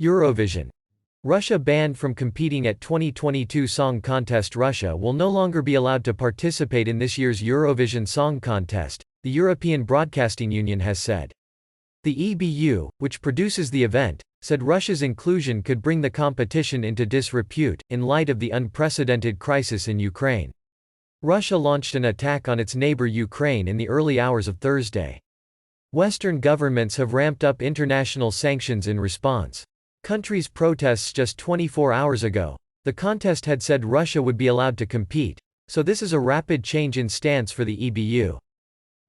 Eurovision. Russia banned from competing at 2022 Song Contest. Russia will no longer be allowed to participate in this year's Eurovision Song Contest, the European Broadcasting Union has said. The EBU, which produces the event, said Russia's inclusion could bring the competition into disrepute, in light of the unprecedented crisis in Ukraine. Russia launched an attack on its neighbor Ukraine in the early hours of Thursday. Western governments have ramped up international sanctions in response. Countries' protests just 24 hours ago. The contest had said Russia would be allowed to compete, so this is a rapid change in stance for the EBU.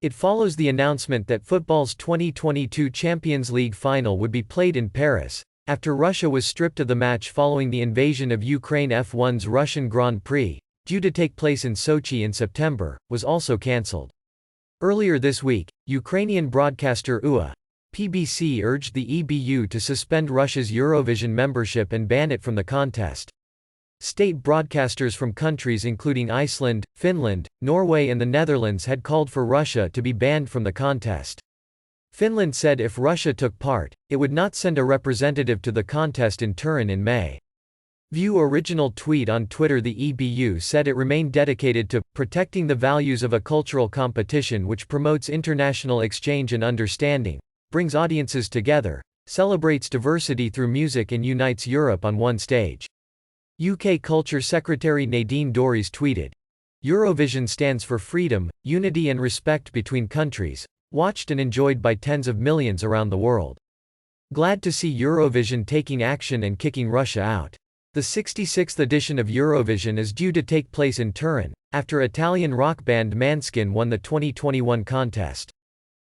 It follows the announcement that football's 2022 Champions League final would be played in Paris, after Russia was stripped of the match following the invasion of Ukraine. F1's Russian Grand Prix, due to take place in Sochi in September, was also cancelled. Earlier this week, Ukrainian broadcaster UA PBC urged the EBU to suspend Russia's Eurovision membership and ban it from the contest. State broadcasters from countries including Iceland, Finland, Norway and the Netherlands had called for Russia to be banned from the contest. Finland said if Russia took part, it would not send a representative to the contest in Turin in May. View original tweet on Twitter. The EBU said it remained dedicated to protecting the values of a cultural competition which promotes international exchange and understanding, brings audiences together, celebrates diversity through music and unites Europe on one stage. UK Culture Secretary Nadine Dorries tweeted, "Eurovision stands for freedom, unity and respect between countries, watched and enjoyed by tens of millions around the world. Glad to see Eurovision taking action and kicking Russia out." The 66th edition of Eurovision is due to take place in Turin, after Italian rock band Måneskin won the 2021 contest.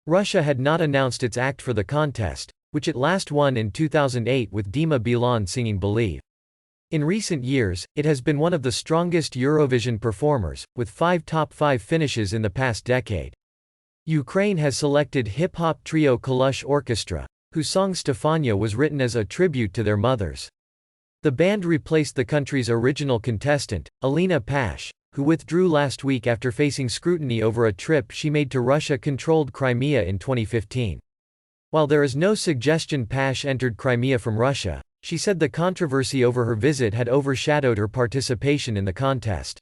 Russia had not announced its act for the contest, which it last won in 2008 with Dima Bilan singing Believe. In recent years, it has been one of the strongest Eurovision performers, with 5 top 5 finishes in the past decade. Ukraine has selected hip-hop trio Kalush Orchestra, whose song Stefania was written as a tribute to their mothers. The band replaced the country's original contestant, Alina Pash, who withdrew last week after facing scrutiny over a trip she made to Russia-controlled Crimea in 2015. While there is no suggestion Pash entered Crimea from Russia, she said the controversy over her visit had overshadowed her participation in the contest.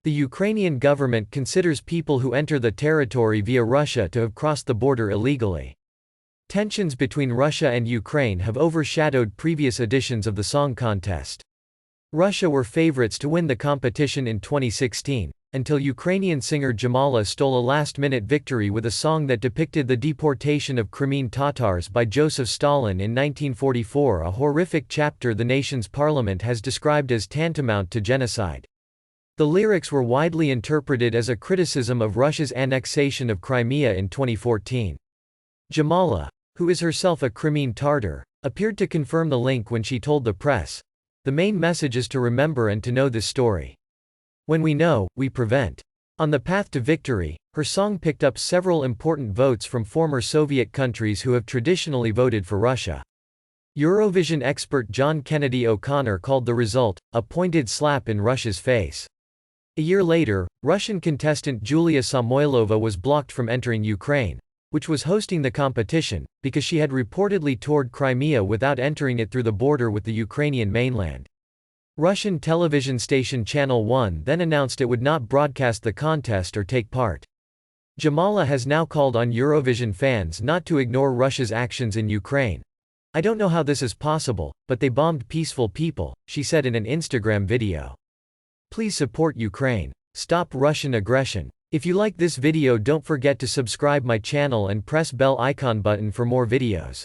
The Ukrainian government considers people who enter the territory via Russia to have crossed the border illegally. Tensions between Russia and Ukraine have overshadowed previous editions of the song contest. Russia were favorites to win the competition in 2016, until Ukrainian singer Jamala stole a last-minute victory with a song that depicted the deportation of Crimean Tatars by Joseph Stalin in 1944, a horrific chapter the nation's parliament has described as tantamount to genocide. The lyrics were widely interpreted as a criticism of Russia's annexation of Crimea in 2014. Jamala, who is herself a Crimean Tatar, appeared to confirm the link when she told the press, "The main message is to remember and to know this story. When we know, we prevent." On the path to victory, her song picked up several important votes from former Soviet countries who have traditionally voted for Russia. Eurovision expert John Kennedy O'Connor called the result a pointed slap in Russia's face. A year later, Russian contestant Julia Samoylova was blocked from entering Ukraine, which was hosting the competition, because she had reportedly toured Crimea without entering it through the border with the Ukrainian mainland. Russian television station Channel 1 then announced it would not broadcast the contest or take part. Jamala has now called on Eurovision fans not to ignore Russia's actions in Ukraine. "I don't know how this is possible, but they bombed peaceful people," she said in an Instagram video. "Please support Ukraine. Stop Russian aggression." If you like this video, don't forget to subscribe my channel and press bell icon button for more videos.